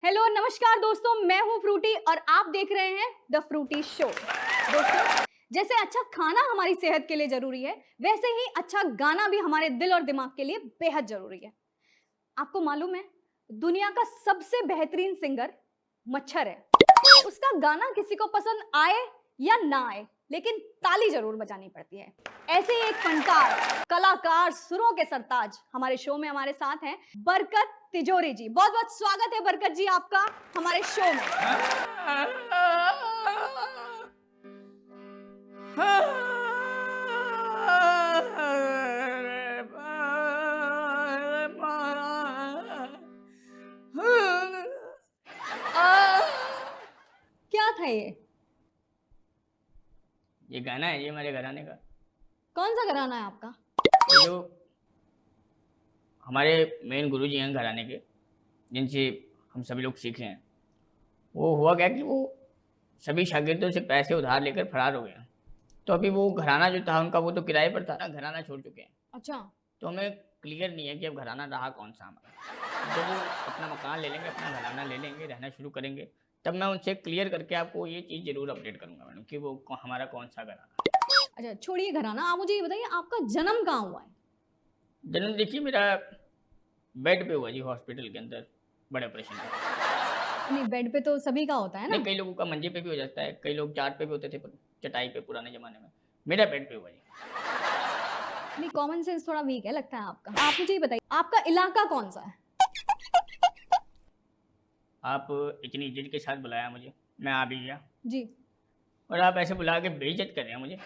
Hello नमस्कार दोस्तों, मैं हूं फ्रूटी और आप देख रहे हैं द फ्रूटी शो। दोस्तों, जैसे अच्छा खाना हमारी सेहत के लिए जरूरी है, वैसे ही अच्छा गाना भी हमारे दिल और दिमाग के लिए बेहद जरूरी है। आपको मालूम है, दुनिया का सबसे बेहतरीन सिंगर मच्छर है। उसका गाना किसी को पसंद आए या ना आए, लेकिन ताली जरूर बजानी पड़ती है। ऐसे ही एक फनकार, कलाकार, सुरों के सरताज हमारे शो में हमारे साथ हैं बरकत तिजोरी जी। बहुत बहुत स्वागत है बरकत जी आपका हमारे शो में। क्या था ये गाना है, ये हमारे घराने का। कौन सा घराना है आपका? ये जो हमारे मेन गुरु जी हैं घराने के, जिनसे हम सभी लोग सीखे हैं, वो हुआ क्या कि वो सभी शागिर्दों से पैसे उधार लेकर फरार हो गए हैं। तो अभी वो घराना जो था उनका, वो तो किराए पर था ना, घराना छोड़ चुके हैं। अच्छा, तो हमें क्लियर नहीं है कि अब घराना रहा कौन सा हमारा। जब वो अपना मकान ले लेंगे, अपना घराना ले लेंगे, रहना शुरू करेंगे, तब मैं उनसे क्लियर करके आपको ये चीज़ ज़रूर अपडेट करूँगा मैडम कि वो हमारा कौन सा घराना है। अच्छा छोड़िए घराना, आप मुझे ये बताइए आपका जन्म कहाँ हुआ है? जन्म देखिए मेरा बेड पे हुआ जी, हॉस्पिटल के अंदर, बड़े ऑपरेशन का। नहीं, बेड पे तो सभी का होता है नहीं, ना। कई लोगों का मंजे पे भी हो जाता है, कई लोग चाट पे भी होते थे, चटाई पे पुराने ज़माने में। मेरा बेड पे हुआ जी। नहीं, कॉमन सेंस थोड़ा वीक है लगता है आपका। आप मुझे ये बताइए आपका इलाका कौन सा है? आप इतनी इज़्ज़त के साथ बुलाया मुझे, मैं आ भी गया, जी। और आप ऐसे बुला के बेइज़्ज़त कर रहे हैं मुझे।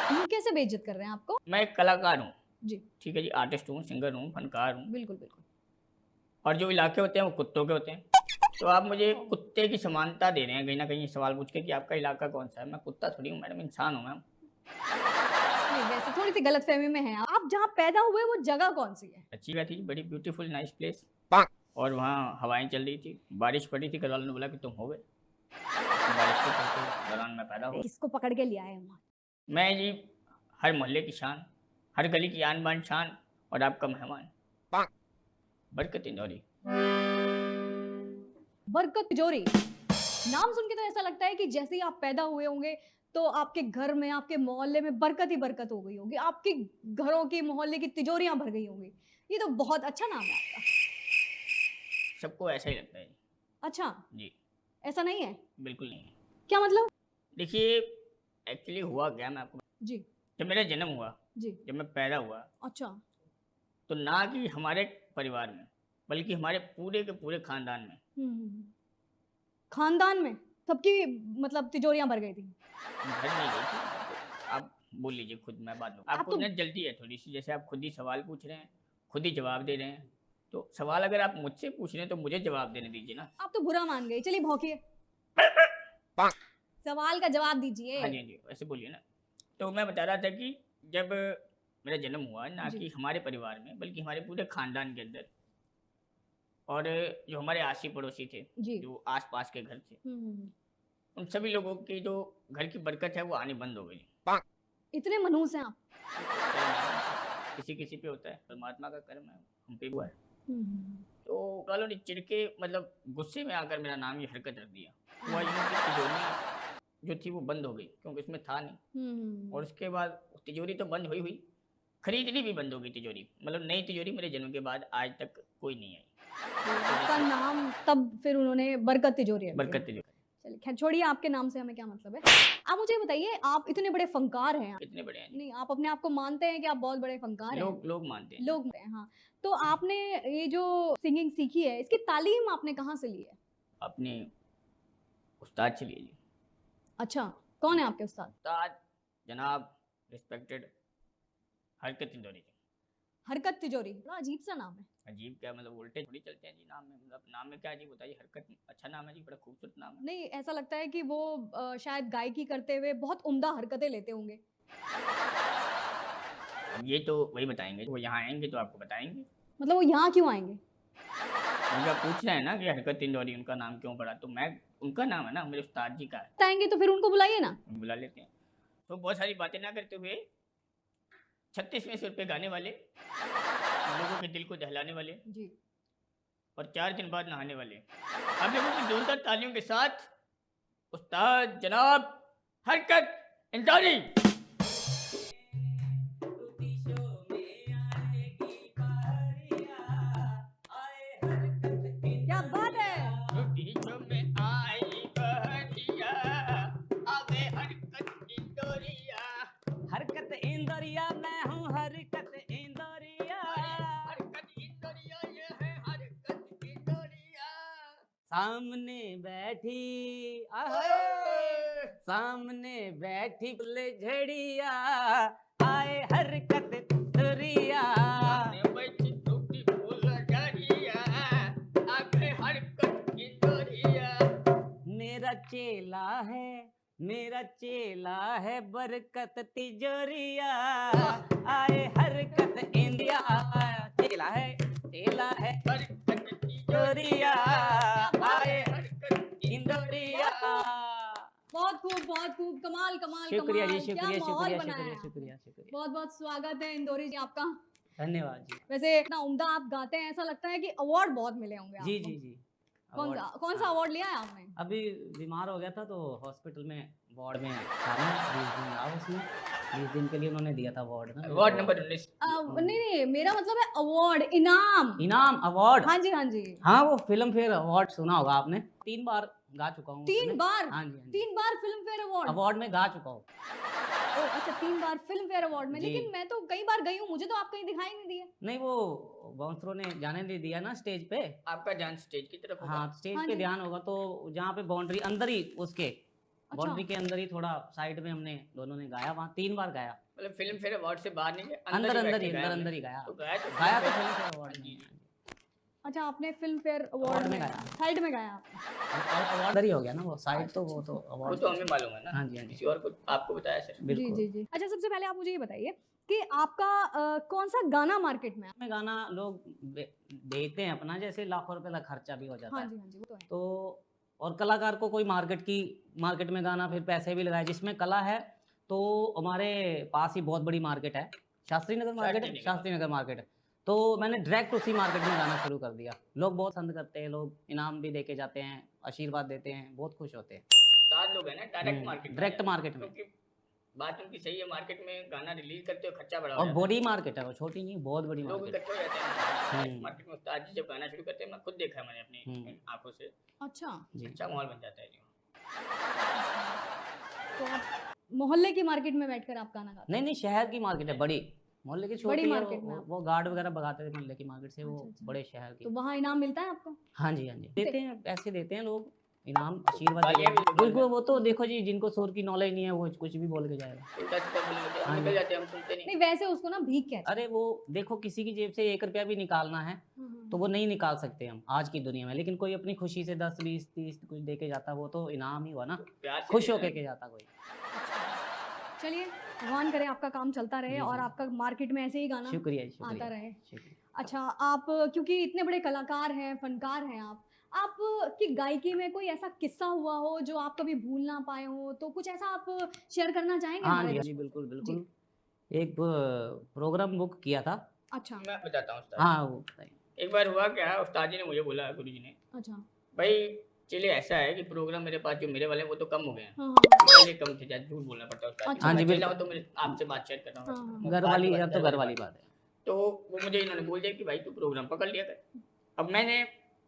हम कैसे बेइज्जत कर रहे हैं आपको? मैं एक कलाकार हूँ, जी, ठीक है जी, आर्टिस्ट हूँ, सिंगर हूँ, फनकार हूँ, बिल्कुल, बिल्कुल। और जो इलाके होते हैं वो कुत्तों के होते हैं। तो आप मुझे कुत्ते की समानता दे रहे हैं कहीं न कहीं सवाल पूछ के कि आपका इलाका कौन-सा है। मैं कुत्ता थोड़ी हूँ मैडम, इंसान हूँ मैम। नहीं, वैसे थोड़ी-सी गलतफ़हमी में हैं आप। जहाँ पैदा हुए वो जगह कौन-सी है? अच्छी बात है जी, बड़ी ब्यूटीफुल नाइस प्लेस, और वहाँ हवाएँ चल रही थी, बारिश पड़ी थी, घरवालों ने बोला कि तुम हो गए। बारिश के चलते दौरान मैं पैदा हुआ। किसको पकड़ के ले आए वहाँ? मैं जी हर मोहल्ले की शान, हर गली की आन-बान शान, और आपका मेहमान, बरकत इंदौरी। बरकत तिजोरी। नाम सुन के तो ऐसा लगता है कि जैसे ही आप पैदा हुए होंगे, तो आपके घर में, आपके मोहल्ले में बरकत ही बरकत हो गई होगी। आपके घरों की, मोहल्ले की तिजोरियाँ भर गई होंगी। ये तो बहुत अच्छा नाम है आपका। सबको ऐसा ही लगता है अच्छा, जी, ऐसा नहीं है? बिल्कुल नहीं। क्या मतलब? देखिए, एक्चुअली हुआ क्या, मैं आपको, जी, जब मेरा जन्म हुआ, जी। जब मैं पैदा हुआ, अच्छा। तो ना कि हमारे परिवार में, बल्कि हमारे पूरे के पूरे खानदान में। हुँ, हुँ, हुँ। खानदान में सबकी मतलब तिजोरियाँ भर गई थी। भर नहीं गई थी, आप बोल लीजिए खुद, मैं बाद में, आप आपको तो ना जल्दी है थोड़ी सी, जैसे आप खुद ही सवाल पूछ रहे हैं, खुद ही जवाब दे रहे हैं। तो सवाल अगर आप मुझसे पूछ रहे हैं तो मुझे जवाब देने दीजिए ना। आप तो बुरा मान गए। चलिए भौंकिए। सवाल का जवाब दीजिए। हाँ जी, हाँ जी, वैसे बोलिए ना। तो मैं बता रहा था कि जब मेरा जन्म हुआ, ना जी, कि हमारे परिवार में, बल्कि हमारे पूरे खानदान के अंदर, और जो हमारे आसी-पड़ोसी थे, जी। जो आस-पास के घर थे, हुँ, हुँ, हुँ। उन सभी लोगों की जो घर की बरकत है वो आनी बंद हो गई। इतने मनहूस हैं आप। कर्म है ना, किसी-किसी पे होता है, परमात्मा का कर्म है, हम पे हुआ है। हुँ, हुँ, हुँ। तो वालों ने चिढ़ के, मतलब गुस्से में आकर मेरा नाम ये हरकत रख दिया। हुआ यूँ कि तिजोरियाँ जो थी वो बंद हो गई, क्योंकि उसमें था नहीं, हुँ, हुँ, और हुँ। उसके बाद तिजोरी तो बंद हुई हुई, खरीदनी भी बंद हो गई तिजोरी। मतलब नई तिजोरी मेरे जन्म के बाद आज तक कोई नहीं आई। तो इस वजह आपका से नाम तब फिर उन्होंने बरकत तिजोरी रख दिया। बरकत तिजोरी। चलिए खैर छोड़िए, आपके नाम से हमें क्या मतलब है। आप मुझे बताइए आप इतने बड़े फनकार हैं। कितने बड़े हैं जी। नहीं, आप अपने आप को मानते हैं कि आप बहुत बड़े फनकार हैं? लोग लोग मानते हैं जी। लोग मानते हैं, हाँ। तो आपने ये जो सिंगिंग सीखी है, इसकी तालीम आपने कहाँ से ली है? अपने उस्ताद से लिए जी। अच्छा, कौन है आपके उस्ताद? उस्ताद जनाब रिस्पेक्टेड हरकत इंदौरी जी। हरकत तिजोरी, बड़ा अजीब-सा नाम है। अजीब क्या, मतलब उल्टे थोड़ी चलते हैं जी नाम में, मतलब नाम में क्या अजीब बताइए, हरकत अच्छा नाम है जी, बड़ा खूबसूरत नाम है। नहीं, ऐसा लगता है कि वो शायद गायकी करते हुए बहुत उम्दा हरकतें लेते होंगे। अब ये तो वही बताएँगे, वो यहाँ आएँगे तो आपको बताएँगे। मतलब वो यहाँ क्यों आएँगे? क्योंकि आप पूछ रहे हैं ना कि हरकत इंदौरी उनका नाम क्यों पड़ा, तो मैं, उनका नाम है ना, मेरे उस्ताद जी का है, बताएँगे तो फिर उनको बुलाइए ना। हम बुला लेते हैं। तो बहुत सारी बातें ना करते हुए 36वें सुर पे गाने वाले, लोगों के दिल को दहलाने वाले, जी। और 4 दिन बाद नहाने वाले हैं। आप लोगों की जोरदार तालियों के साथ उस्ताद जनाब हरकत इंदारी। क्या बात है। रोटी में आई बहरिया, आवे हरकत इंदौरिया। हरकत इंदौरिया, मैं हूँ हरकत इंदौरिया। हरकत इंदौरिया, ये है हरकत इंदौरिया। सामने बैठी सामने बैठी फुलझड़िया, आए हरकत इंदौरिया। सामने बैठी टूटी फुलझड़िया, आगे हरकत इंदौरिया। मेरा चेला है बरकत तिजोरिया, आए हरकत इंडिया। चेला है हरकत तिजोरिया, आए हरकत इंदौरिया। बहुत खूब, कमाल कमाल शुक्रिया कमाल, जी, क्या शुक्रिया माहौल शुक्रिया बनाया है शुक्रिया आपने। शुक्रिया। बहुत बहुत स्वागत है इंदौरी जी आपका। धन्यवाद जी। वैसे इतना उम्दा आप गाते हैं, ऐसा लगता है कि अवार्ड बहुत मिले होंगे जी आपको। जी जी। कौन सा अवार्ड, अवार्ड लिया है आपने? अभी बीमार हो गया था तो हॉस्पिटल में वार्ड में था मैं, 20 दिन रहा उसमें। 20 दिन के लिए उन्होंने दिया था वार्ड ना। Ward number 19। नहीं, मेरा मतलब है अवार्ड, इनाम अवार्ड। हाँ जी हाँ जी। हाँ, वो फिल्म फेयर अवार्ड सुना होगा आपने। 3 बार गा चुका हूँ। 3 बार? हाँ जी। 3 बार फिल्म फेयर अवार्ड? अवार्ड में गा चुका हूँ। ओ अच्छा, 3 बार फिल्म फेयर अवार्ड में। जी। लेकिन मैं तो कई बार गई हूँ, मुझे तो आप कहीं दिखाई नहीं दिए। नहीं, वो बाउंसरों ने जाने नहीं दिया ना स्टेज पे। आपका ध्यान स्टेज की तरफ होगा। हाँ, स्टेज हाँ पे जी। ध्यान होगा तो जहाँ पे बाउंड्री अंदर ही उसके अच्छा। बाउंड्री के अंदर ही थोड़ा साइड में हमने दोनों ने गाया, वहाँ 3 बार गाया। मतलब फिल्म फेयर अवार्ड से बाहर नहीं गए, अंदर बैठ अंदर के ही गाया अंदर हमने। ही गाया। तो गाया तो गाया तो film film fare fare award जी। में। अच्छा, आपने फिल्म फेयर अवार्ड अवार्ड में में गाया। साइड में गाया आपने। अवार्ड ही हो गया ना वो साइड, तो वो तो वो अवार्ड। तो हमें मालूम है ना। हाँ जी, हाँ जी। किसी और को आपको बताया सर। जी बिल्कुल। जी जी। अच्छा, सबसे पहले आप मुझे ये बताइए कि आपका कौन सा गाना मार्केट में है? में गाना लोग देते हैं अपना, जैसे लाखों रुपए का खर्चा भी हो जाता हाँ है। जी हाँ जी, वो तो है। तो और कलाकार को कोई मार्केट में गाना, फिर पैसे भी लगाए। जिसमें कला है तो हमारे पास ही बहुत बड़ी मार्केट है, शास्त्री नगर मार्केट। तो मैंने डायरेक्ट उसी मार्केट में गाना शुरू कर दिया। लोग बहुत पसंद करते हैं, लोग इनाम भी देके जाते हैं, आशीर्वाद देते हैं, बहुत खुश होते हैं। चार लोग हैं ना डायरेक्ट मार्केट में। डायरेक्ट मार्केट में। क्योंकि बात उनकी सही है, मार्केट में गाना रिलीज करते हो खर्चा बड़ा हो और जाता है। बड़ी मार्केट है वो, छोटी नहीं, बहुत बड़ी लोग मार्केट। इकट्ठे हो जाते हैं मार्केट में। उस्ताद जी जब गाना शुरू करते हैं, मैं खुद देखा है मैंने अपनी आंखों से। अच्छा जी। अच्छा माहौल बन जाता है जी। तो आप मोहल्ले की मार्केट में बैठकर आप गाना गाते हैं? नहीं, शहर की मार्केट है बड़ी, मोहल्ले की छोटी बड़ी है। मार्केट में वो गार्ड वगैरह भगाते थे मोहल्ले की मार्केट से, वो अच्छा। बड़े शहर की। तो वहाँ इनाम मिलता है आपको? हाँ जी, हाँ जी, देते हैं, पैसे देते हैं लोग, इनाम, आशीर्वाद गालियाँ देते भी हैं। देते बिल्कुल, वो तो देखो जी, जिनको सुर की नॉलेज नहीं है वो कुछ भी बोल के जाएगा। उल्टा सीधा बोलेंगे, हम हाँ निकल जी। जाते हैं, हम सुनते नहीं। नहीं, वैसे उसको ना भीख कहते हैं। अरे वो देखो, किसी की जेब से 1 रुपया भी निकालना है तो वो नहीं निकाल सकते हम आज की दुनिया में। लेकिन कोई अपनी खुशी से 10, 20, 30 कुछ दे के जाता, वो तो इनाम ही हुआ ना, प्यार से खुश देते होके हैं। के जाता कोई। चलिए, भगवान करे आपका काम चलता रहे जी, और जी। आपका मार्केट में ऐसे ही गाना शुक्रिया जी, आता शुक्रिया रहे। शुक्रिया। अच्छा, आप क्योंकि इतने बड़े कलाकार हैं, फनकार हैं आप की गायकी में कोई ऐसा किस्सा हुआ हो जो आप कभी भूल ना पाए हो, तो कुछ ऐसा आप शेयर करना चाहेंगे हाँ हमारे जी, दर्शकों से? बिल्कुल बिल्कुल। एक प्रोग्राम बुक किया था। अच्छा मैं बताता हूँ उस्ताद। हाँ, वो बताइए। एक बार हुआ क्या, उस्ताद जी ने मुझे बोला, गुरु जी ने, अच्छा। भाई चलिए ऐसा है कि प्रोग्राम मेरे पास जो मेरे वाले हैं वो तो कम हो गए हैं। हाँ पहले कम थे, ज्यादा झूठ बोलना पड़ता है उस्ताद जी। अच्छा। हाँ जी, मैं अकेला बिल्कुल। हूँ तो मैं आपसे बात शेयर कर रहा हाँ, हूँ। हाँ। मैं घर बात वाली की है बात तो कर घर वाली बात है। तो वो मुझे इन्होंने बोल दिया कि भाई तू प्रोग्राम पकड़ लिया कर। अब मैंने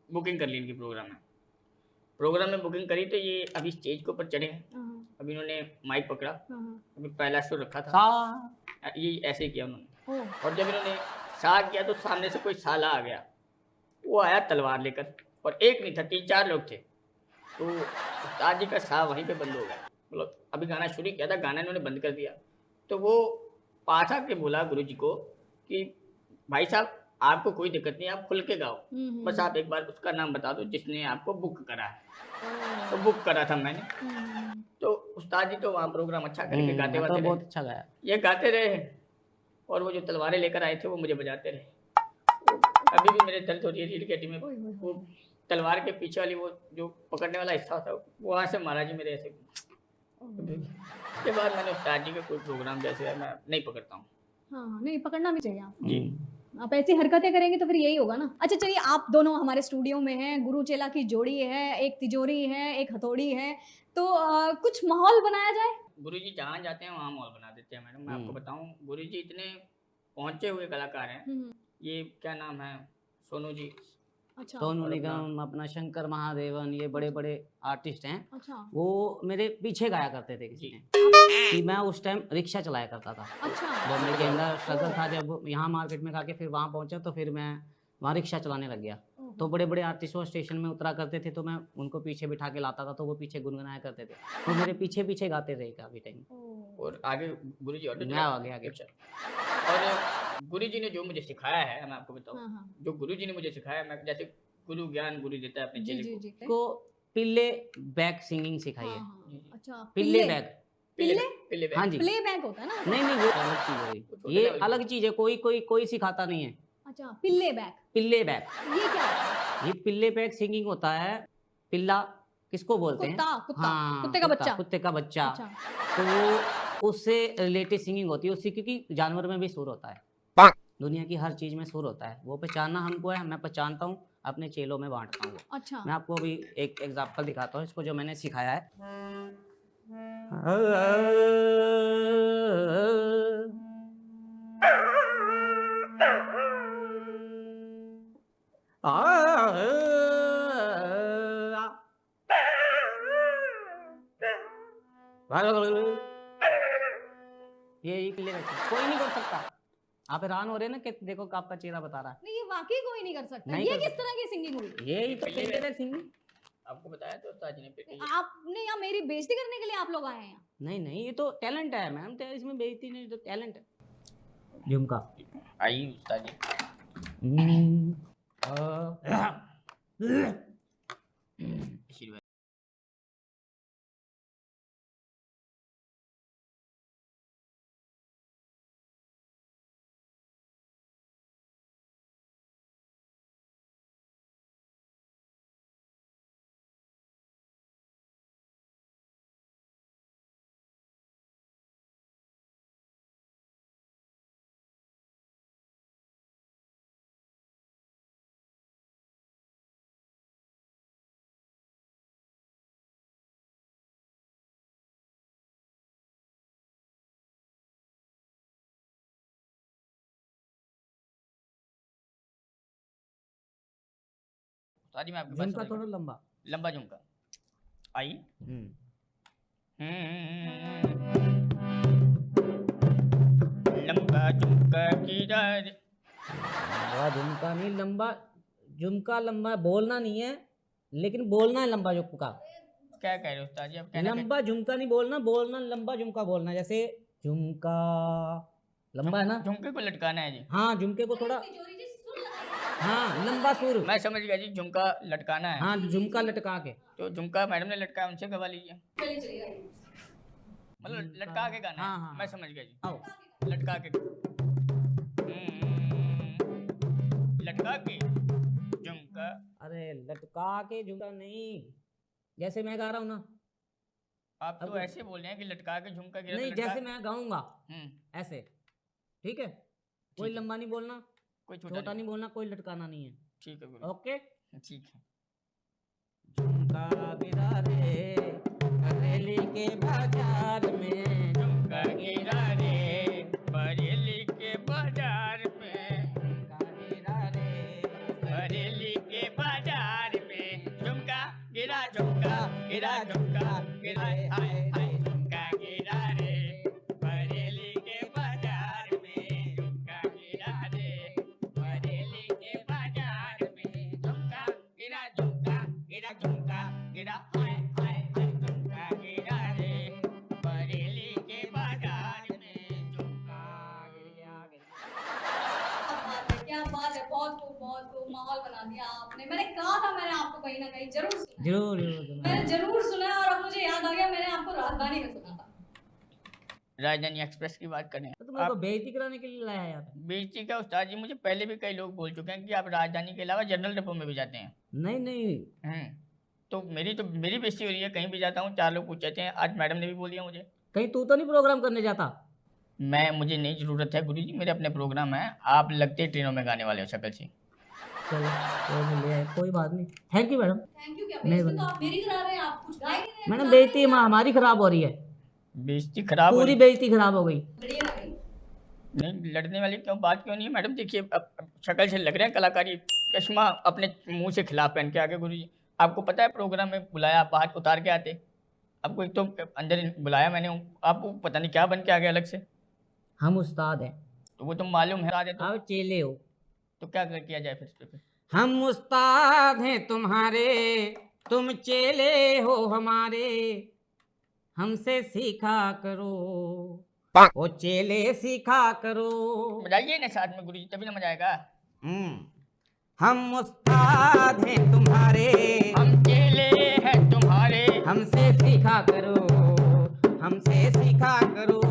बुकिंग कर ली इनकी प्रोग्राम में बुकिंग करी। तो ये अभी स्टेज के ऊपर चढ़े हैं, हाँ, अभी इन्होंने माइक पकड़ा, हाँ, अभी पहला सुर रखा था, सा ये ऐसे ही किया उन्होंने। ओह, और जब इन्होंने सा किया तो सामने से कोई साला आ गया, वो आया तलवार लेकर, और एक नहीं था, 3-4 लोग थे। तो उस्ताद जी का सा वहीं पे बंद हो गया। मतलब अभी गाना शुरू किया था, गाना इन्होंने बंद कर दिया। तो वो पास आके बोला गुरु जी को कि भाई साहब आपको कोई दिक्कत नहीं, आप खुल के गाओ, बस आप एक बार उसका नाम बता दो जिसने आपको बुक करा है। तो बुक करा था मैंने। तो उस्ताद जी तो वहाँ प्रोग्राम अच्छा करके गाते तो वाते बहुत रहे। अच्छा गाया। ये गाते रहे और वो जो तलवारें लेकर आए थे वो मुझे बजाते रहे। अभी भी मेरे दर्द हो रही है रीढ़ की हड्डी में। वो तलवार के पीछे वाली वो जो पकड़ने वाला हिस्सा होता है, वहाँ से मारा जी मेरे ऐसे। उसके बाद मैंने उस्ताद जी का कोई प्रोग्राम जैसे है मैं नहीं पकड़ता हूँ। हाँ, नहीं पकड़ना भी चाहिए आप। जी। आप ऐसी हरकतें करेंगे तो फिर यही होगा ना। अच्छा चलिए, आप दोनों हमारे स्टूडियो में हैं, गुरु चेला की जोड़ी है, एक तिजोरी है, एक हथौड़ी है, तो कुछ माहौल बनाया जाए। गुरुजी जहाँ जाते हैं वहाँ माहौल बना देते हैं मैडम। मैं आपको हम्म। बताऊँ, गुरुजी इतने पहुँचे हुए कलाकार हैं। हम्म, ये क्या नाम है, सोनू जी, अच्छा सोनू और अपना निगम, अपना शंकर महादेवन, ये बड़े बड़े आर्टिस्ट हैं। अच्छा वो मेरे पीछे गाया करते थे किसी जी। ने, कि मैं उस टाइम रिक्शा चलाया करता था। अच्छा बॉम्बे के अंदर स्ट्रगल था, जब यहाँ मार्केट में आके फिर वहाँ पहुँचा तो फिर मैं वहाँ रिक्शा चलाने लग गया। ओहो। तो बड़े बड़े आर्टिस्ट वो स्टेशन में उतरा करते थे, तो मैं उनको पीछे बिठा के लाता था, तो वो पीछे गुनगुनाया करते थे, तो मेरे पीछे पीछे गाते रहे काफ़ी टाइम। ओह, और आगे गुरुजी ऑटो मैं चलाते आगे थे। आगे। अच्छा। और गुरुजी ने जो मुझे सिखाया है, मैं आपको बताऊँ, हाँ हाँ जो गुरुजी ने मुझे सिखाया, मैं जैसे गुरु ज्ञान गुरु देता है अपने जी चेले जी को। जी को पिल्ले बैक सिंगिंग सिखाई हाँ है। हाँ अच्छा पिल्ले बैक। पिल्ले पिल्ले हाँ बैग। जी। प्ले बैक होता है ना। नहीं नहीं, वो अलग चीज़ है वो छोटे ये लेवल की अलग चीज़ है, कोई कोई कोई सिखाता नहीं है। अच्छा पिल्ले बैक, पिल्ले बैक, ये क्या होता है? ये पिल्ले बैक सिंगिंग होता है। पिल्ला किसको बोलते हैं? कुत्ता कुत्ता हाँ, कुत्ते का बच्चा। कुत्ते का बच्चा। अच्छा तो वो उससे रिलेटेड सिंगिंग होती है उससे, क्योंकि जानवर में भी सुर होता है, दुनिया की हर चीज़ में सुर होता है, वो पहचानना हमको है, मैं पहचानता हूँ, अपने चेलों में बांटता हूँ। अच्छा मैं आपको अभी एक एग्जांपल दिखाता हूँ इसको, जो मैंने सिखाया है। ये पिल्ले बैक कोई नहीं कर सकता। आप हैरान हो रहे हैं ना कि देखो आपका चेहरा बता रहा है। नहीं ये वाकई कोई नहीं कर सकता। नहीं ये कर किस सकता। तरह की सिंगिंग हुई? ये ही तो पिल्ले बैक सिंगिंग। आपको बताया तो उस्ताद जी ने आपने यहाँ मेरी बेइज्जती करने के लिए आप लोग आए हैं यहाँ? नहीं नहीं, ये तो टैलेंट है मैम, इसमें बेइज्जती नहीं, तो टैलेंट है। झुमका। आई उस्ताद जी। आशीर्वाद। उस्ताद जी मैं आपकी बात झुमका समझ थोड़ा गया। लंबा। लंबा झुमका। आई। लंबा झुमका गिरा रे। लंबा झुमका नहीं, लंबा झुमका, लंबा बोलना नहीं है, लेकिन बोलना है लंबा झुमका। क्या कह रहे हो उस्ताद जी, अब कहना लंबा झुमका नहीं बोलना, बोलना लंबा झुमका बोलना, जैसे झुमका लंबा है ना। झुमके को लटकाना है जी। हाँ, झुमके को थोड़ा, तिजोरी जी सुन लगाइए। हाँ लंबा सुर। मैं समझ गया जी, झुमका लटकाना है। हाँ, झुमका लटका के। तो झुमका मैडम ने लटकाया, उनसे गवा लीजिए। चलिए चलिए आइए। मतलब लटका के गाना है। हाँ, हाँ, मैं हाँ। समझ गया जी। आओ। लटका के। लटका के झुमका। अरे लटका के झुमका नहीं, जैसे मैं गा रहा हूँ ना। आप तो अब- ऐसे बोल रहे हैं कि लटका के झुमका गिरा तो नहीं, लटका। जैसे मैं गाऊंगा हम्म, ऐसे, ठीक है। कोई है। लंबा नहीं बोलना, कोई छोटा नहीं बोलना, कोई लटकाना नहीं है। ठीक है गुरु। ओके। ठीक है। झुमका गिरा रे बरेली के बाजार में, झुमका गिरा रे बरेली के बाजार में। झुमका गिरा रे बरेली के बाजार में झुमका गिरा, झुमका गिरा, झुमका गिरा, हाय हाय झुमका गिरा रे बरेली के बाजार में। झुमका गिरा रे बरेली के बाजार में। झुमका गिरा, झुमका गिरा, झुमका गिरा, हाय हाय झुमका गिरा रे बरेली के बाजार में। झुमका गिरा। क्या बात है, बहुत खूब माहौल बना दिया आपने। मैंने कहा था, मैंने आपको कहीं ना कहीं जरूर सुना। जरूर जरूर मैंने जरूर सुना है, और अब मुझे याद आ गया, मैंने आपको राजधानी में सुना था। राजधानी एक्सप्रेस की बात करें तो मेरे को बेइज्जती कराने के लिए लाया यहाँ पे। बेइज्जती का उस्ताद जी, मुझे पहले भी कई लोग बोल चुके हैं कि आप राजधानी के अलावा जनरल डिपो में भी जाते हैं। नहीं नहीं, तो मेरी बेइज्जती हो रही है, कहीं भी जाता हूँ 4 लोग पूछ जाते हैं। आज मैडम ने भी बोल दिया मुझे। कहीं तू तो नहीं प्रोग्राम करने जाता? मुझे नहीं ज़रूरत है गुरुजी, मेरे अपने प्रोग्राम है। आप लगते ट्रेनों में गाने वाले हो शक्ल से। चलो ले आए, कोई बात नहीं। Thank you madam. Thank you क्या नहीं बेइज्जती तो आप मेरी करा रहे हैं, आप कुछ गा ही नहीं रहे हैं, मैडम बता बेइज्जती रहे हैं हमारी खराब हो रही है, बेइज्जती खराब हो पूरी रही। बेइज्जती खराब हो गई। आप लड़िए ना भाई। नहीं लड़ने वाली क्यों बात क्यों नहीं है मैडम? देखिए अब शक्ल से लग रहे हैं कलाकारी, चश्मा अपने मुंह से खिलाफ पहन के आगे गुरुजी। आपको पता है प्रोग्राम में बुलाया, आप बाहर उतार के आते। आपको एक तो अंदर बुलाया मैंने, आपको पता नहीं क्या बन के आ गया अलग से। हम उस्ताद हैं, तो वो तो मालूम है आदे तो आप चेले हो। क्या किया जाए फिर इस पे? हम उस्ताद हैं तुम्हारे, तुम चेले हो हमारे, हमसे सीखा करो, ओ चेले सीखा करो। बजाइए ना साथ में गुरुजी, तभी ना मजा आएगा। हम उस्ताद हैं तुम्हारे, हम चेले हैं तुम्हारे, हमसे सीखा करो, हमसे सीखा करो।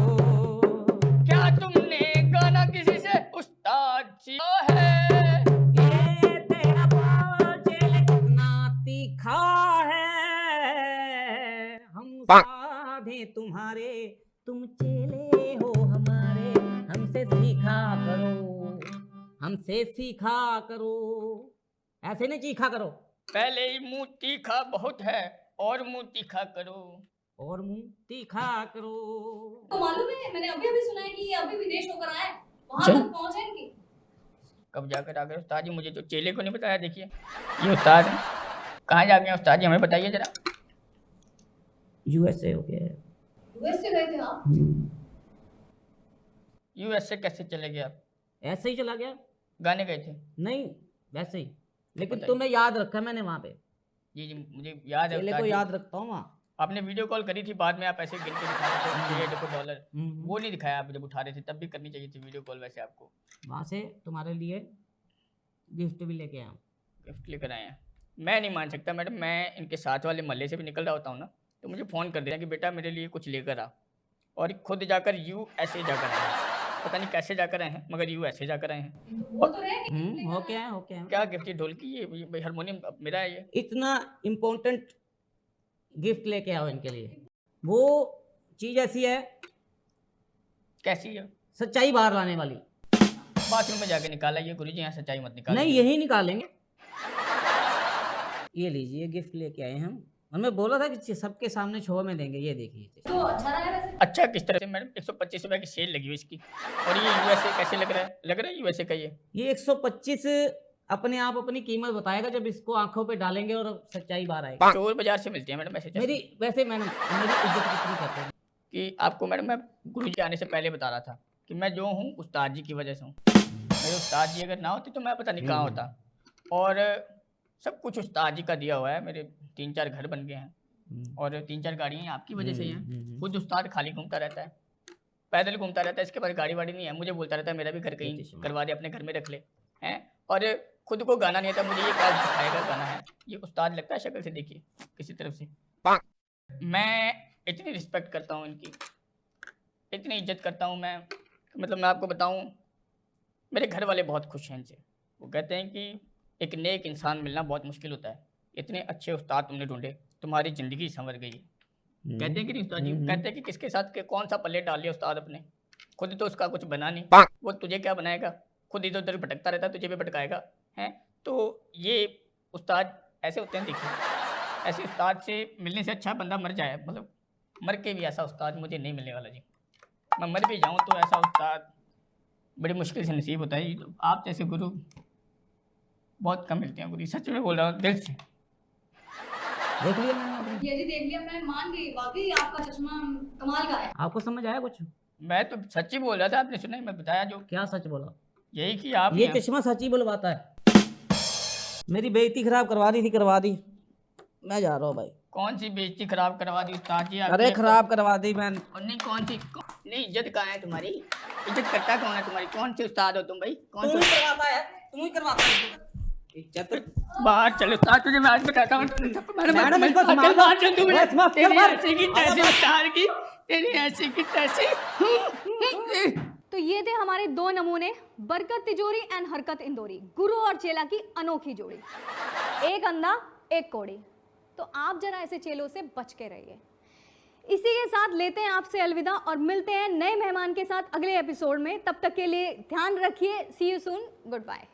क्या तुमने गाना किसी से उस्ताद सीखा है? ये तेरा बोल चेले कितना तीखा है। हम उस्ताद हैं तुम्हारे, तुम चेले हो हमारे, हमसे सीखा करो, हमसे सीखा करो। ऐसे नहीं चीखा करो, पहले ही मुंह तीखा बहुत है, और मुंह तीखा करो। और मुंह तीखा करो। तो मालूम है, मैंने अभी अभी सुना है कि ये अभी विदेश होकर आए, वहां चल। तक पहुंचे इनकी। कब जाकर आ गए उस्ताद जी? मुझे तो चेले को नहीं बताया। देखिए ये उस्ताद है, कहाँ जा गए उस्ताद जी, हमें बताइए जरा। यूएसए हो गया। यूएस से गए थे आप? यूएस से कैसे चले गए आप? ऐसे ही चला गया? गाने गए थे? नहीं वैसे ही, लेकिन बताइए। तुम्हें याद रखा मैंने वहां पे, जी जी मुझे याद है चेले उस्ताद को जी। याद रखता हूँ वहाँ। आपने वीडियो कॉल करी थी, बाद में आप ऐसे गिन के दिखा रहे थे, ये देखो डॉलर, वो नहीं दिखाया आप जब उठा रहे थे, तब भी करनी चाहिए थी वीडियो कॉल वैसे आपको। वहां से तुम्हारे लिए गिफ्ट भी लेके आया हूँ। गिफ्ट लेकर आए हैं? मैं नहीं मान सकता मैडम, मैं इनके साथ वाले मोहल्ले से भी निकल रहा होता हूँ ना, तो मुझे फ़ोन कर देना कि बेटा मेरे लिए कुछ लेकर आ, और खुद जाकर यूएसए जाकर आए हैं। पता नहीं कैसे जाकर आए हैं, मगर यूएसए जाकर आए हैं। वो तो रहे कि हो क्या है, हो क्या है। क्या गिफ्ट? ये ढोलकी, ये हारमोनियम मेरा है ये। इतना इम्पोर्टेंट गिफ्ट लेके आओ इनके लिए। वो चीज ऐसी है, कैसी है? सच्चाई बाहर लाने वाली। बाथरूम में जाके निकाला ये गुरुजी, यहाँ सच्चाई मत निकाल। नहीं यही निकालेंगे। ये लीजिए गिफ्ट लेके आए हम, हमें बोला था कि सबके सामने शो में देंगे। ये देखिए। तो अच्छा रहा है वैसे। अच्छा किस तरह से मैडम? 125 रुपए की सेल लगी हुई इसकी, और ये यूएसए कैसे लग रहा है? लग रहा है यूएसए का ये 125 अपने आप अपनी कीमत बताएगा जब इसको आंखों पे डालेंगे और सच्चाई बाहर आएगी। चोर बाजार से मिलती है मैडम ऐसे चश्मे। मेरी वैसे मैडम मेरी इज्जत कितनी करते हैं। कि आपको मैडम मैं गुरुजी आने से पहले बता रहा था कि मैं जो हूँ उस्ताद जी की वजह से हूँ। मेरे उस्ताद जी अगर ना होते तो मैं पता नहीं कहाँ होता। और सब कुछ उस्ताद जी का दिया हुआ है। मेरे 3-4 घर बन गए हैं और 3-4 गाड़ियाँ आपकी वजह से ही हैं। खुद उस्ताद खाली घूमता रहता है, पैदल घूमता रहता है, इसके पास गाड़ी वाड़ी नहीं है। मुझे बोलता रहता है मेरा भी घर कहीं करवा दे, अपने घर में रख ले हैं। और खुद को गाना नहीं आता, मुझे ये क्या सिखाएगा गाना है। ये उस्ताद लगता है शक्ल से, देखिए किसी तरफ से। मैं इतनी रिस्पेक्ट करता हूँ इनकी, इतनी इज्जत करता हूँ मैं, मतलब मैं आपको बताऊँ, मेरे घर वाले बहुत खुश हैं इनसे। वो कहते हैं कि एक नेक इंसान मिलना बहुत मुश्किल होता है, इतने अच्छे उस्ताद तुमने ढूंढे, तुम्हारी ज़िंदगी संवर गई है। कहते हैं कि नहीं उस्ताद जी? कहते हैं कि किसके साथ के कौन सा पल्ले डाल लिया उस्ताद अपने, खुद तो उसका कुछ बना नहीं, वो तुझे क्या बनाएगा, खुद इधर उधर भटकता रहता है, तुझे भी भटकाएगा हैं। तो ये उस्ताद ऐसे होते हैं। देखिए ऐसे उस्ताद से मिलने से अच्छा बंदा मर जाए, मतलब मर के भी ऐसा उस्ताद मुझे नहीं मिलने वाला जी। मैं मर भी जाऊँ तो ऐसा उस्ताद बड़ी मुश्किल से नसीब होता है। आप जैसे गुरु बहुत कम मिलते हैं गुरु, सच में बोल रहा हूँ दिल से। देख लिया मैंने, ये जी देख लिया, मैं मान गई, वाकई आपका चश्मा कमाल का है। आपको समझ आया कुछ? मैं तो सच्ची बोल रहा था, आपने सुना ही, मैं बताया जो। क्या सच बोला? यही कि आप ये चश्मा सच ही बुलवाता है। मेरी बेइज्जती खराब करवा दी थी, करवा दी। मैं जा रहा हूँ भाई। कौन सी बेइज्जती खराब करवा दी उस्ताद जी? अरे खराब करवा दी मैं। और नहीं कौन सी नहीं, इज्जत कहाँ है तुम्हारी? इज्जत करता कौन है तुम्हारी? कौन से उस्ताद हो तुम भाई? कौन तुम ही से करवाता है, तुम ही करवाता है इज्जत। बाहर चलो उस्ताद, तुझे मैं आज बताता हूँ। मैडम इनको संभाल, बाहर चल तू, बस माफ कर, तेरी माफ। ऐसी की तैसी उस्ताद की, तेरी ऐसी की तैसी। तो ये थे हमारे दो नमूने, बरकत तिजोरी एंड हरकत इंदौरी, गुरु और चेला की अनोखी जोड़ी, एक अंधा एक कोड़ी। तो आप जरा ऐसे चेलों से बच के रहिए। इसी के साथ लेते हैं आपसे अलविदा और मिलते हैं नए मेहमान के साथ अगले एपिसोड में। तब तक के लिए ध्यान रखिए। सी यू सून, गुड बाय।